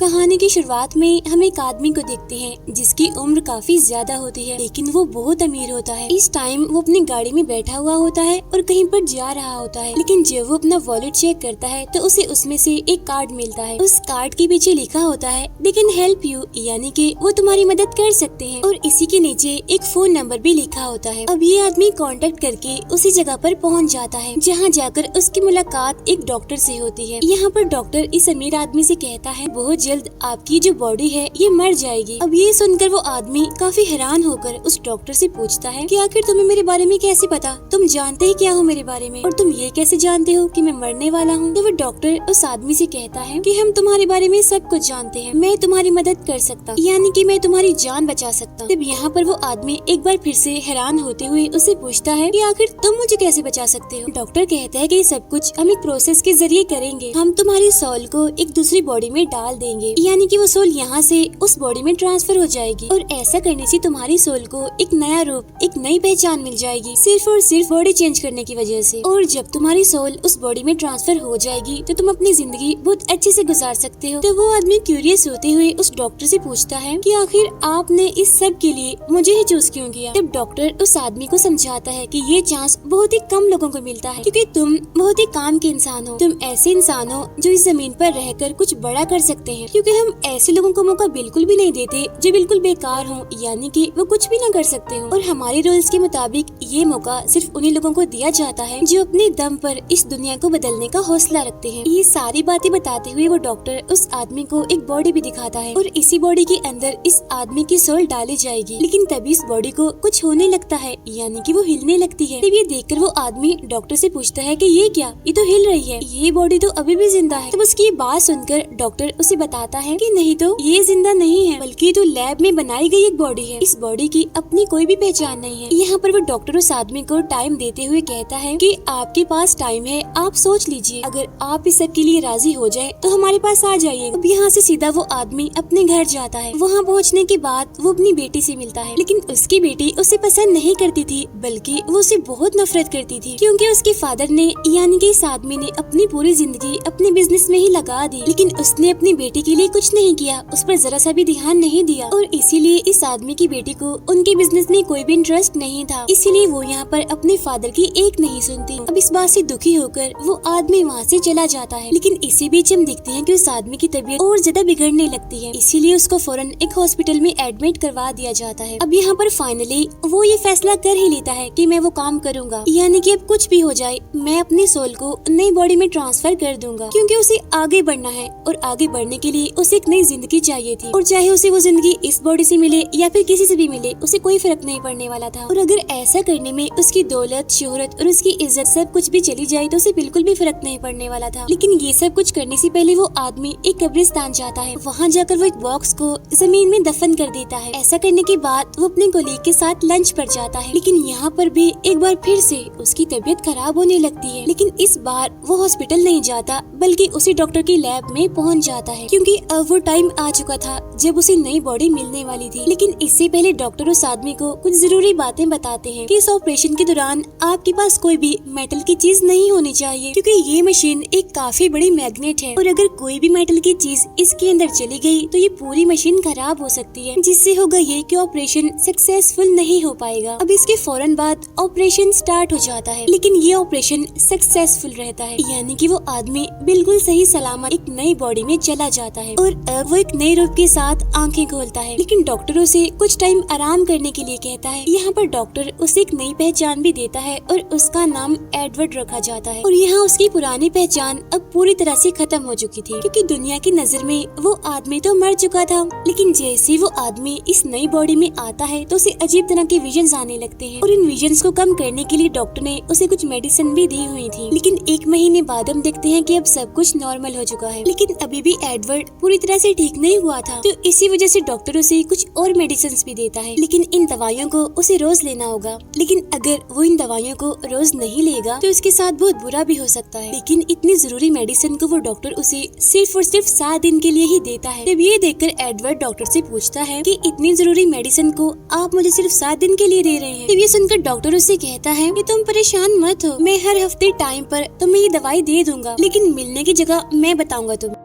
कहानी की शुरुआत में हम एक आदमी को देखते हैं जिसकी उम्र काफी ज्यादा होती है, लेकिन वो बहुत अमीर होता है। इस टाइम वो अपनी गाड़ी में बैठा हुआ होता है और कहीं पर जा रहा होता है, लेकिन जब वो अपना वॉलेट चेक करता है तो उसे उसमें से एक कार्ड मिलता है। उस कार्ड के पीछे लिखा होता है दे कैन हेल्प यू, यानी कि वो तुम्हारी मदद कर सकते हैं, और इसी के नीचे एक फोन नंबर भी लिखा होता है। अब ये आदमी कांटेक्ट करके उसी जगह पर पहुंच जाता है, जहां जाकर उसकी मुलाकात एक डॉक्टर से होती है। यहाँ पर डॉक्टर इस अमीर आदमी से कहता है बहुत जल्द आपकी जो बॉडी है ये मर जाएगी। अब ये सुनकर वो आदमी काफी हैरान होकर उस डॉक्टर से पूछता है कि आखिर तुम्हें मेरे बारे में कैसे पता, तुम जानते ही क्या हो मेरे बारे में, और तुम ये कैसे जानते हो कि मैं मरने वाला हूँ। तो वो डॉक्टर उस आदमी से कहता है कि हम तुम्हारे बारे में सब कुछ जानते हैं, मैं तुम्हारी मदद कर सकता, यानी कि मैं तुम्हारी जान बचा सकता। तब यहाँ पर वो आदमी एक बार फिर से हैरान होते हुए उसे पूछता है कि आखिर तुम मुझे कैसे बचा सकते हो। डॉक्टर कहता है कि ये सब कुछ हम एक प्रोसेस के जरिए करेंगे, हम तुम्हारी सोल को एक दूसरी बॉडी में डाल देंगे, यानी कि वो सोल यहाँ से उस बॉडी में ट्रांसफर हो जाएगी, और ऐसा करने से तुम्हारी सोल को एक नया रूप, एक नई पहचान मिल जाएगी, सिर्फ और सिर्फ बॉडी चेंज करने की वजह से। और जब तुम्हारी सोल उस बॉडी में ट्रांसफर हो जाएगी तो तुम अपनी जिंदगी बहुत अच्छे से गुजार सकते हो। तो वो आदमी क्यूरियस होते हुए उस डॉक्टर से पूछता है कि आखिर आपने इस सब के लिए मुझे ही चूज क्यों किया। तब डॉक्टर उस आदमी को समझाता है कि ये चांस बहुत ही कम लोगों को मिलता है, क्योंकि तुम बहुत ही काम के इंसान हो, तुम ऐसे इंसान हो जो इस जमीन पर रहकर कुछ बड़ा कर सकते हैं, क्योंकि हम ऐसे लोगों को मौका बिल्कुल भी नहीं देते जो बिल्कुल बेकार हो, यानी कि वो कुछ भी ना कर सकते हो। और हमारे रूल्स के मुताबिक ये मौका सिर्फ उन्हीं लोगों को दिया जाता है जो अपने दम पर इस दुनिया को बदलने का हौसला रखते हैं। ये सारी बातें बताते हुए वो डॉक्टर उस आदमी को एक बॉडी भी दिखाता है, और इसी बॉडी के अंदर इस आदमी की सोल डाली जाएगी। लेकिन तभी इस बॉडी को कुछ होने लगता है, यानी कि वो हिलने लगती है। तब ये देखकर वो आदमी डॉक्टर से पूछता है कि ये क्या, ये तो हिल रही है, ये बॉडी तो अभी भी जिंदा है। तब उसकी बात सुनकर डॉक्टर उसे बताता है कि नहीं, तो ये जिंदा नहीं है, बल्कि तो लैब में बनाई गई एक बॉडी है। इस बॉडी की अपनी कोई भी पहचान नहीं है। यहाँ पर वो डॉक्टर उस आदमी को टाइम देते हुए कहता है कि आपके पास टाइम है, आप सोच लीजिए, अगर आप इस सब के लिए राजी हो जाए तो हमारे पास आ जाइए। अब यहाँ से सीधा वो आदमी अपने घर जाता है। वहाँ पहुँचने के बाद वो अपनी बेटी से मिलता है, लेकिन उसकी बेटी उसे पसंद नहीं करती थी, बल्कि वो उसे बहुत नफरत करती थी, क्योंकि उसके फादर ने यानी कि इस आदमी ने अपनी पूरी जिंदगी अपने बिजनेस में ही लगा दी, लेकिन उसने अपनी बेटी के लिए कुछ नहीं किया, उस पर जरा सा भी ध्यान नहीं दिया, और इसीलिए इस आदमी की बेटी को उनके बिजनेस में कोई भी इंटरेस्ट नहीं था, इसीलिए वो यहाँ पर अपने फादर की एक नहीं सुनती। अब इस बात से दुखी होकर वो आदमी वहाँ से चला जाता है, लेकिन इसी बीच हम देखते हैं कि उस आदमी की तबीयत और ज्यादा बिगड़ने लगती है, इसीलिए उसको फौरन एक हॉस्पिटल में एडमिट करवा दिया जाता है। अब यहाँ पर फाइनली वो ये फैसला कर ही लेता है कि मैं वो काम करूंगा, यानी कि अब कुछ भी हो जाए मैं अपनी सोल को नई बॉडी में ट्रांसफर कर दूंगा, क्योंकि उसे आगे बढ़ना है, और आगे बढ़ने के लिए उसे एक नई जिंदगी चाहिए थी, और चाहे उसे वो जिंदगी इस बॉडी से मिले या फिर किसी से भी मिले, उसे कोई फर्क नहीं पड़ने वाला था। और अगर ऐसा करने में उसकी दौलत, शोहरत और उसकी इज्जत सब कुछ भी चली जाए तो उसे बिल्कुल भी फर्क नहीं पड़ने वाला था। लेकिन ये सब कुछ करने से पहले वो आदमी एक कब्रिस्तान जाता है, वहाँ जाकर वो एक बॉक्स को जमीन में दफन कर देता है। ऐसा करने के बाद वो अपने कोलीग के साथ लंच पर जाता है, लेकिन यहाँ पर भी एक बार फिर से उसकी तबीयत खराब होने लगती है, लेकिन इस बार वो हॉस्पिटल नहीं जाता, बल्कि उसी डॉक्टर की लैब में पहुँच जाता है, क्योंकि अब वो टाइम आ चुका था जब उसे नई बॉडी मिलने वाली थी। लेकिन इससे पहले डॉक्टर उस आदमी को कुछ जरूरी बातें बताते हैं कि इस ऑपरेशन के दौरान आपके पास कोई भी मेटल की चीज नहीं होनी चाहिए, क्योंकि ये मशीन एक काफी बड़ी मैग्नेट है, और अगर कोई भी मेटल की चीज इसके अंदर चली गई तो ये पूरी मशीन खराब हो सकती है, जिससे होगा ये कि ऑपरेशन सक्सेसफुल नहीं हो पाएगा। अब इसके फौरन बाद ऑपरेशन स्टार्ट हो जाता है, लेकिन ये ऑपरेशन सक्सेसफुल रहता है, यानी कि वो आदमी बिल्कुल सही सलामत एक नई बॉडी में चला जाता है, और अब वो एक नए रूप के साथ आंखें खोलता है। लेकिन डॉक्टर उसे कुछ टाइम आराम करने के लिए कहता है। यहाँ पर डॉक्टर उसे एक नई पहचान भी देता है, और उसका नाम एडवर्ड रखा जाता है। और यहाँ उसकी पुरानी पहचान अब पूरी तरह से खत्म हो चुकी थी, क्योंकि दुनिया की नजर में वो आदमी तो मर चुका था, लेकिन जैसे वो आदमी इस नई बॉडी में आता है तो उसे अजीब तरह के विजन्स आने लगते हैं, और इन विजन्स को कम करने के लिए डॉक्टर ने उसे कुछ मेडिसिन भी दी हुई थी। लेकिन एक महीने बाद हम देखते हैं कि अब सब कुछ नॉर्मल हो चुका है, लेकिन अभी भी एडवर्ड पूरी तरह से ठीक नहीं हुआ था, तो इसी वजह से डॉक्टर उसे कुछ और मेडिसिन भी देता है, लेकिन इन दवाइयों को उसे रोज लेना होगा। लेकिन अगर वो इन दवाइयों को रोज नहीं लेगा तो उसके साथ बहुत बुरा भी हो सकता है। लेकिन इतनी जरूरी मेडिसिन को वो डॉक्टर उसे सिर्फ और सिर्फ 7 दिन के लिए ही देता है। तब ये देखकर एडवर्ड डॉक्टर से पूछता है कि इतनी जरूरी मेडिसिन को आप मुझे सिर्फ 7 दिन के लिए दे रहे हैं। तब ये सुनकर डॉक्टर उससे कहता है कि तुम परेशान मत हो, मैं हर हफ्ते टाइम पर तुम्हें ये दवाई दे दूंगा, लेकिन मिलने की जगह मैं बताऊंगा तुम्हें।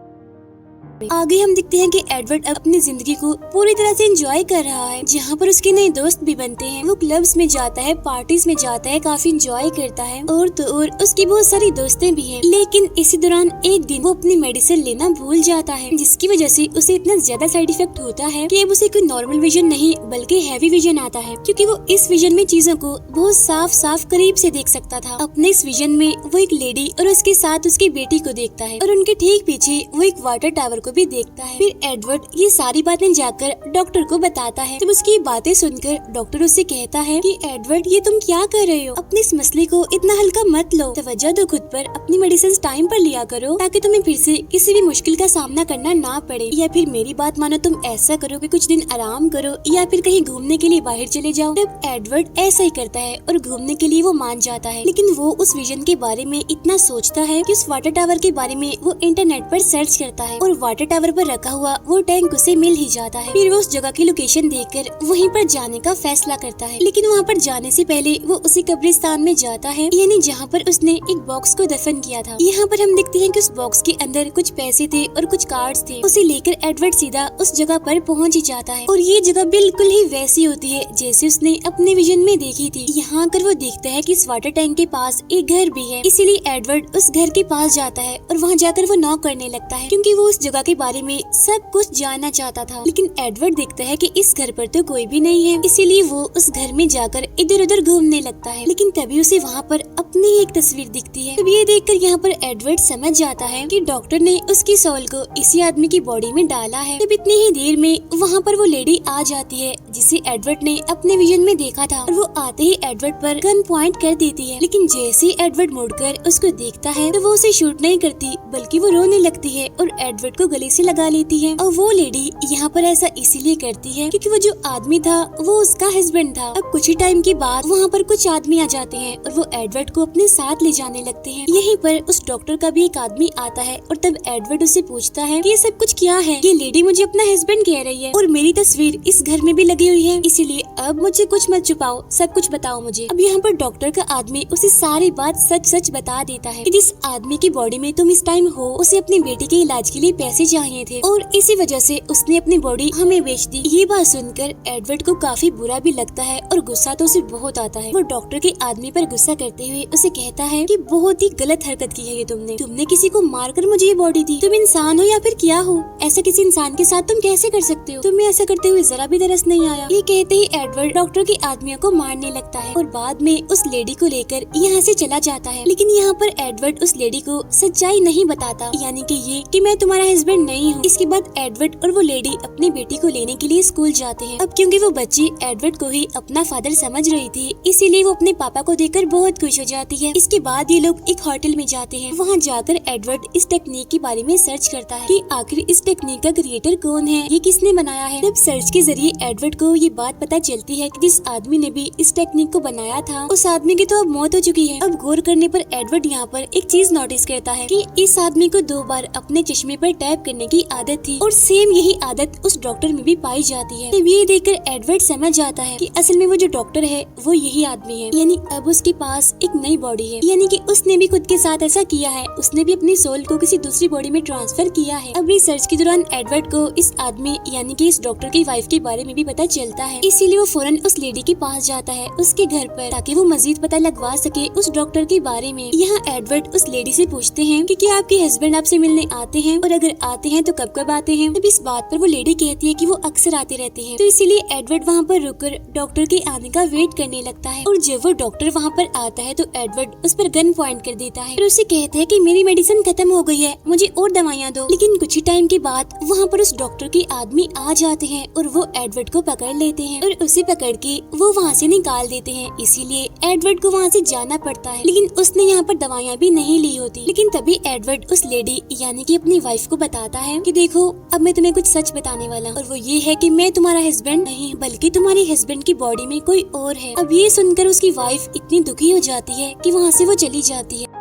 आगे हम देखते हैं कि एडवर्ड अब अपनी जिंदगी को पूरी तरह से एंजॉय कर रहा है, जहाँ पर उसके नए दोस्त भी बनते हैं। वो क्लब्स में जाता है, पार्टीज में जाता है, काफी एंजॉय करता है और तो और उसकी बहुत सारी दोस्तें भी हैं। लेकिन इसी दौरान एक दिन वो अपनी मेडिसिन लेना भूल जाता है, जिसकी वजह से उसे इतना ज्यादा साइड इफेक्ट होता है कि अब उसे कोई नॉर्मल विजन नहीं बल्कि हैवी विजन आता है, क्योंकि वो इस विजन में चीजों को बहुत साफ साफ करीब से देख सकता था। अपने इस विजन में वो एक लेडी और उसके साथ उसकी बेटी को देखता है और उनके ठीक पीछे वो एक वाटर टावर को भी देखता है। फिर एडवर्ड ये सारी बातें जाकर डॉक्टर को बताता है। जब उसकी बातें सुनकर डॉक्टर उससे कहता है कि एडवर्ड ये तुम क्या कर रहे हो, अपने इस मसले को इतना हल्का मत लो, तवज्जो दो खुद पर, अपनी मेडिसिन टाइम पर लिया करो ताकि तुम्हें फिर से किसी भी मुश्किल का सामना करना ना पड़े। या फिर मेरी बात मानो, तुम ऐसा करो कि कुछ दिन आराम करो या फिर कहीं घूमने के लिए बाहर चले जाओ। तब एडवर्ड ऐसा ही करता है और घूमने के लिए वो मान जाता है। लेकिन वो उस विजन के बारे में इतना सोचता है कि उस वाटर टावर के बारे में वो इंटरनेट पर सर्च करता है और वाटर टावर पर रखा हुआ वो टैंक उसे मिल ही जाता है। फिर वो उस जगह की लोकेशन देखकर वहीं पर जाने का फैसला करता है। लेकिन वहाँ पर जाने से पहले वो उसी कब्रिस्तान में जाता है, यानी जहाँ पर उसने एक बॉक्स को दफन किया था। यहाँ पर हम देखते हैं कि उस बॉक्स के अंदर कुछ पैसे थे और कुछ कार्ड्स थे। उसे लेकर एडवर्ड सीधा उस जगह पर पहुँच ही जाता है और ये जगह बिल्कुल ही वैसी होती है जैसे उसने अपने विजन में देखी थी। यहाँ आकर वो देखता है कि इस वाटर टैंक के पास एक घर भी है, इसीलिए एडवर्ड उस घर के पास जाता है और वहाँ जाकर वो नॉक करने लगता है, क्योंकि वो उस जगह के बारे में सब कुछ जानना चाहता था। लेकिन एडवर्ड देखता है कि इस घर पर तो कोई भी नहीं है, इसीलिए वो उस घर में जाकर इधर उधर घूमने लगता है। लेकिन तभी उसे वहाँ पर अपनी एक तस्वीर दिखती है। तब ये देखकर यहाँ पर एडवर्ड समझ जाता है कि डॉक्टर ने उसकी सोल को इसी आदमी की बॉडी में डाला है। तब इतनी ही देर में वहाँ पर वो लेडी आ जाती है जिसे एडवर्ड ने अपने विजन में देखा था और वो आते ही एडवर्ड पर गन पॉइंट कर देती है। लेकिन जैसे एडवर्ड मुड़कर उसको देखता है तो वो उसे शूट नहीं करती बल्कि वो रोने लगती है और एडवर्ड को गले से लगा लेती है। और वो लेडी यहाँ पर ऐसा इसीलिए करती है क्योंकि वो जो आदमी था वो उसका हस्बैंड था। अब कुछ ही टाइम के बाद वहाँ पर कुछ आदमी आ जाते हैं और वो एडवर्ड को अपने साथ ले जाने लगते हैं। यहीं पर उस डॉक्टर का भी एक आदमी आता है और तब एडवर्ड उससे पूछता है कि ये सब कुछ क्या है। ये लेडी मुझे अपना हस्बैंड कह रही है और मेरी तस्वीर इस घर में भी लगी हुई है, इसीलिए अब मुझे कुछ मत छुपाओ, सब कुछ बताओ मुझे। अब यहाँ पर डॉक्टर का आदमी उसे सारी बात सच सच बता देता है कि जिस आदमी की बॉडी में तुम इस टाइम हो उसे अपनी बेटी के इलाज के लिए पैसे चाहिए थे और इसी वजह से उसने अपनी बॉडी हमें बेच दी। ये बात सुनकर एडवर्ड को काफी बुरा भी लगता है और गुस्सा तो उसे बहुत आता है। वो डॉक्टर के आदमी पर गुस्सा करते हुए उसे कहता है कि बहुत ही गलत हरकत की है ये तुमने किसी को मारकर मुझे ये बॉडी दी। तुम इंसान हो या फिर क्या हो? ऐसा किसी इंसान के साथ तुम कैसे कर सकते हो? तुम्हें ऐसा करते हुए जरा भी तरस नहीं आया? ये कहते ही एडवर्ड डॉक्टर के आदमियों को मारने लगता है और बाद में उस लेडी को लेकर यहाँ से चला जाता है। लेकिन यहाँ पर एडवर्ड उस लेडी को सच्चाई नहीं बताता, यानी कि ये कि मैं तुम्हारा हस्बैंड नहीं हूँ। इसके बाद एडवर्ड और वो लेडी अपनी बेटी को लेने के लिए स्कूल जाते हैं। अब क्योंकि वो बच्ची एडवर्ड को ही अपना फादर समझ रही थी, इसीलिए वो अपने पापा को देखकर बहुत खुश हो जाती है। इसके बाद ये लोग एक होटल में जाते हैं। वहाँ जाकर एडवर्ड इस टेक्निक के बारे में सर्च करता है कि आखिर इस टेक्निक का क्रिएटर कौन है, ये किसने बनाया है। तब सर्च के जरिए एडवर्ड को ये बात पता चलती है कि जिस आदमी ने भी इस टेक्निक को बनाया था उस आदमी की तो अब मौत हो चुकी है। अब गौर करने पर एडवर्ड यहाँ पर एक चीज नोटिस करता है कि इस आदमी को 2 बार अपने चश्मे पर टैप करने की आदत थी और सेम यही आदत उस डॉक्टर में भी पाई जाती है। तब ये देखकर एडवर्ड समझ जाता है कि असल में वो जो डॉक्टर है वो यही आदमी है, यानी अब उसके पास एक नई बॉडी है, यानी कि उसने भी खुद के साथ ऐसा किया है, उसने भी अपनी सोल को किसी दूसरी बॉडी में ट्रांसफर किया है। अब रिसर्च के दौरान एडवर्ड को इस आदमी यानी कि इस डॉक्टर की वाइफ के बारे में भी पता चलता है, इसीलिए वो फौरन उस लेडी के पास जाता है उसके घर पर, ताकि वो मजीद पता लगवा सके उस डॉक्टर के बारे में। यहाँ एडवर्ड उस लेडी से पूछते हैं कि क्या आपके हस्बैंड आपसे मिलने आते हैं और अगर आते हैं तो कब कब आते हैं। तब इस बात पर वो लेडी कहती है कि वो अक्सर आते रहते हैं, तो इसीलिए एडवर्ड वहाँ पर रुककर डॉक्टर के आने का वेट करने लगता है। और जब वो डॉक्टर वहाँ पर आता है तो एडवर्ड उस पर गन पॉइंट कर देता है और उसे कहते हैं कि मेरी मेडिसिन खत्म हो गई है, मुझे और दवाइयाँ दो। लेकिन कुछ ही टाइम के बाद वहाँ पर उस डॉक्टर के आदमी आ जाते हैं और वो एडवर्ड को पकड़ लेते हैं और उसे पकड़ के वो वहाँ से निकाल देते हैं। इसीलिए एडवर्ड को वहाँ से जाना पड़ता है, लेकिन उसने यहाँ पर दवाइयाँ भी नहीं ली होती। लेकिन तभी एडवर्ड उस लेडी यानी कि अपनी वाइफ को बताता है कि देखो अब मैं तुम्हें कुछ सच बताने वाला हूँ और वो ये है कि मैं तुम्हारा हस्बैंड नहीं बल्कि तुम्हारे हस्बैंड की बॉडी में कोई और है। अब ये सुनकर उसकी वाइफ इतनी दुखी हो जाती है कि वहाँ से वो चली जाती है।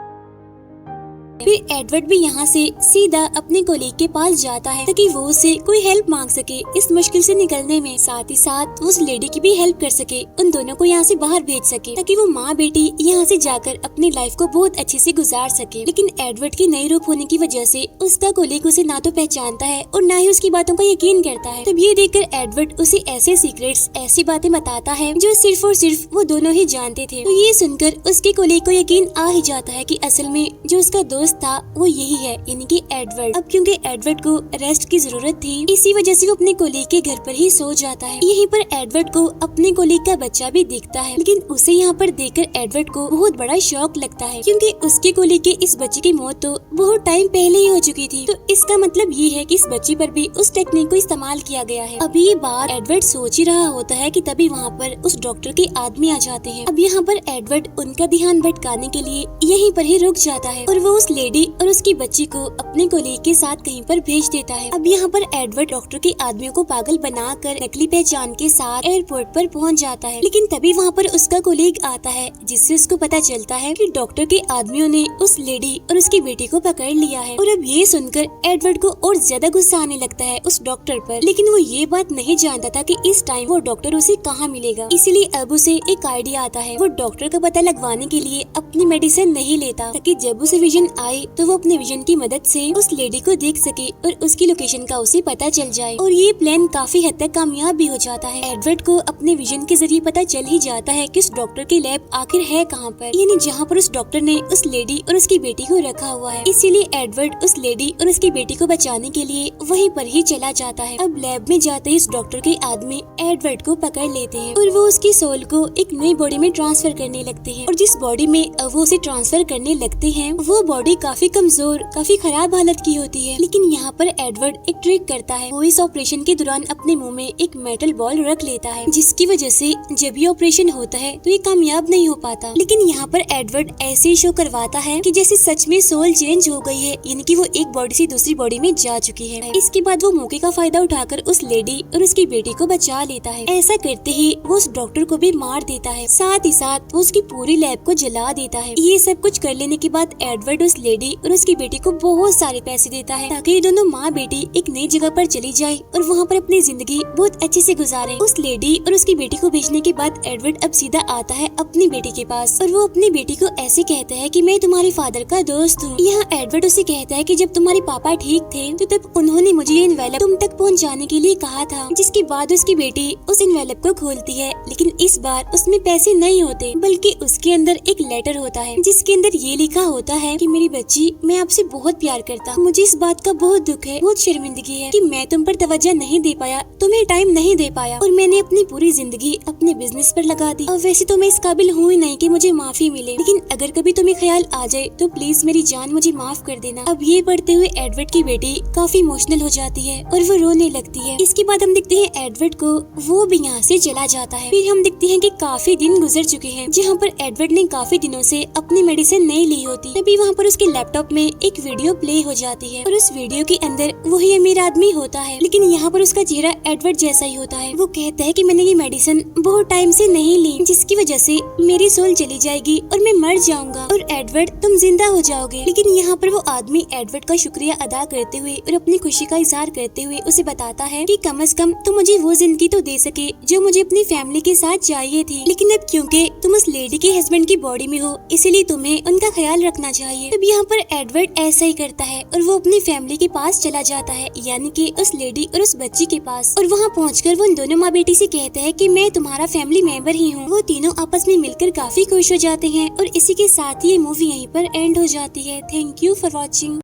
फिर एडवर्ड भी यहाँ से सीधा अपने कोलीग के पास जाता है ताकि वो उसे कोई हेल्प मांग सके इस मुश्किल से निकलने में, साथ ही साथ उस लेडी की भी हेल्प कर सके, उन दोनों को यहाँ से बाहर भेज सके ताकि वो माँ बेटी यहाँ से जाकर अपनी लाइफ को बहुत अच्छे से गुजार सके। लेकिन एडवर्ड की नई रूप होने की वजह से उसका कोलीग उसे ना तो पहचानता है और ना ही उसकी बातों का यकीन करता है। तब ये देखकर एडवर्ड उसे ऐसे सीक्रेट्स, ऐसी बातें बताता है जो सिर्फ और सिर्फ वो दोनों ही जानते थे। तो ये सुनकर उसके कोलीग को यकीन आ ही जाता है कि असल में जो उसका दोस्त था वो यही है, यानी कि एडवर्ड। अब क्योंकि एडवर्ड को रेस्ट की जरूरत थी, इसी वजह से वो अपने कोलीग के घर पर ही सो जाता है। यहीं पर एडवर्ड को अपने कोलीग का बच्चा भी दिखता है, लेकिन उसे यहाँ पर देखकर एडवर्ड को बहुत बड़ा शॉक लगता है क्योंकि उसके कोलीग के इस बच्चे की मौत तो बहुत टाइम पहले ही हो चुकी थी। तो इसका मतलब ये है कि इस बच्चे पर भी उस टेक्निक को इस्तेमाल किया गया है। अभी ये बात एडवर्ड सोच ही रहा होता है कि तभी वहाँ पर उस डॉक्टर के आदमी आ जाते हैं। अब यहाँ पर एडवर्ड उनका ध्यान भटकाने के लिए यहीं पर ही रुक जाता है और वो उस लेडी और उसकी बच्ची को अपने कोलीग के साथ कहीं पर भेज देता है। अब यहाँ पर एडवर्ड डॉक्टर के आदमियों को पागल बनाकर नकली पहचान के साथ एयरपोर्ट पर पहुँच जाता है, लेकिन तभी वहाँ पर उसका कोलीग आता है जिससे उसको पता चलता है कि डॉक्टर के आदमियों ने उस लेडी और उसकी बेटी को पकड़ लिया है। और अब ये सुनकर एडवर्ड को और ज्यादा गुस्सा आने लगता है उस डॉक्टर पर, लेकिन वो ये बात नहीं जानता था कि इस टाइम वो डॉक्टर उसे कहाँ मिलेगा। इसीलिए अब उसे एक आइडिया आता है, वो डॉक्टर का पता लगवाने के लिए अपनी मेडिसिन नहीं लेता ताकि जब उसे विजन आए तो वो अपने विजन की मदद से उस लेडी को देख सके और उसकी लोकेशन का उसे पता चल जाए। और ये प्लान काफी हद तक कामयाब भी हो जाता है। एडवर्ड को अपने विजन के जरिए पता चल ही जाता है कि उस डॉक्टर की लैब आखिर है कहाँ पर, यानी जहाँ पर उस डॉक्टर ने उस लेडी और उसकी बेटी को रखा हुआ है। इसीलिए एडवर्ड उस लेडी और उसकी बेटी को बचाने के लिए वहीं पर ही चला जाता है। अब लैब में जाते ही उस डॉक्टर के आदमी एडवर्ड को पकड़ लेते हैं और वो उसकी सोल को एक नई बॉडी में ट्रांसफर करने लगते हैं। और जिस बॉडी में वो उसे ट्रांसफर करने लगते हैं वो बॉडी काफी कमजोर, काफी खराब हालत की होती है। लेकिन यहाँ पर एडवर्ड एक ट्रिक करता है, वो इस ऑपरेशन के दौरान अपने मुंह में एक मेटल बॉल रख लेता है, जिसकी वजह से जब ये ऑपरेशन होता है तो ये कामयाब नहीं हो पाता। लेकिन यहाँ पर एडवर्ड ऐसे शो करवाता है कि जैसे सच में सोल चेंज हो गई है, यानी कि वो एक बॉडी से दूसरी बॉडी में जा चुकी है। इसके बाद वो मौके का फायदा उठाकर उस लेडी और उसकी बेटी को बचा लेता है। ऐसा करते ही वो उस डॉक्टर को भी मार देता है, साथ ही साथ वो उसकी पूरी लैब को जला देता है। ये सब कुछ कर लेने के बाद एडवर्ड उस लेडी और उसकी बेटी को बहुत सारे पैसे देता है ताकि ये दोनों माँ बेटी एक नई जगह पर चली जाए और वहाँ पर अपनी जिंदगी बहुत अच्छे से गुजारे। उस लेडी और उसकी बेटी को भेजने के बाद एडवर्ड अब सीधा आता है अपनी बेटी के पास और वो अपनी बेटी को ऐसे कहता है कि मैं तुम्हारे फादर का दोस्त हूँ। यहाँ एडवर्ड उसे कहता है कि जब तुम्हारे पापा ठीक थे तो तब उन्होंने मुझे ये इन्वेलप तुम तक पहुँचाने के लिए कहा था। जिसके बाद उसकी बेटी उस इन्वेलप को खोलती है, लेकिन इस बार उसमें पैसे नहीं होते बल्कि उसके अंदर एक लेटर होता है जिसके अंदर ये लिखा होता है कि मेरी बच्ची, मैं आपसे बहुत प्यार करता हूँ। मुझे इस बात का बहुत दुख है, बहुत शर्मिंदगी है कि मैं तुम पर तवज्जो नहीं दे पाया, तुम्हें टाइम नहीं दे पाया और मैंने अपनी पूरी जिंदगी अपने बिजनेस पर लगा दी। अब वैसे तो मैं इस काबिल हूँ ही नहीं कि मुझे माफी मिले, लेकिन अगर कभी तुम्हें ख्याल आ जाए तो प्लीज मेरी जान मुझे माफ कर देना। अब ये पढ़ते हुए एडवर्ड की बेटी काफी इमोशनल हो जाती है और वो रोने लगती है। इसके बाद हम देखते हैं एडवर्ड को, वो भी यहाँ से चला जाता है। फिर हम देखते हैं कि काफी दिन गुजर चुके हैं जहाँ पर एडवर्ड ने काफी दिनों से अपनी मेडिसिन नहीं ली होती। तभी वहाँ पर उसके लैपटॉप में एक वीडियो प्ले हो जाती है और उस वीडियो के अंदर वही अमीर आदमी होता है, लेकिन यहाँ पर उसका चेहरा एडवर्ड जैसा ही होता है। वो कहता है कि मैंने ये मेडिसिन बहुत टाइम से नहीं ली, जिसकी वजह से मेरी सोल चली जाएगी और मैं मर जाऊंगा और एडवर्ड तुम जिंदा हो जाओगे। लेकिन यहाँ पर वो आदमी एडवर्ड का शुक्रिया अदा करते हुए और अपनी खुशी का इजहार करते हुए उसे बताता है कि कम से कम तुम मुझे वो जिंदगी तो दे सके जो मुझे अपनी फैमिली के साथ चाहिए थी, लेकिन अब क्योंकि तुम उस लेडी के हस्बैंड की बॉडी में हो इसीलिए तुम्हें उनका ख्याल रखना चाहिए। तब यहाँ पर एडवर्ड ऐसा ही करता है और वो अपनी फैमिली के पास चला जाता है, यानी कि उस लेडी और उस बच्ची के पास। और वहाँ पहुंचकर वो उन दोनों माँ बेटी से कहता है कि मैं तुम्हारा फैमिली मेंबर ही हूँ। वो तीनों आपस में मिलकर काफी खुश हो जाते हैं और इसी के साथ ये मूवी यहीं पर एंड हो जाती है। Thank you for watching.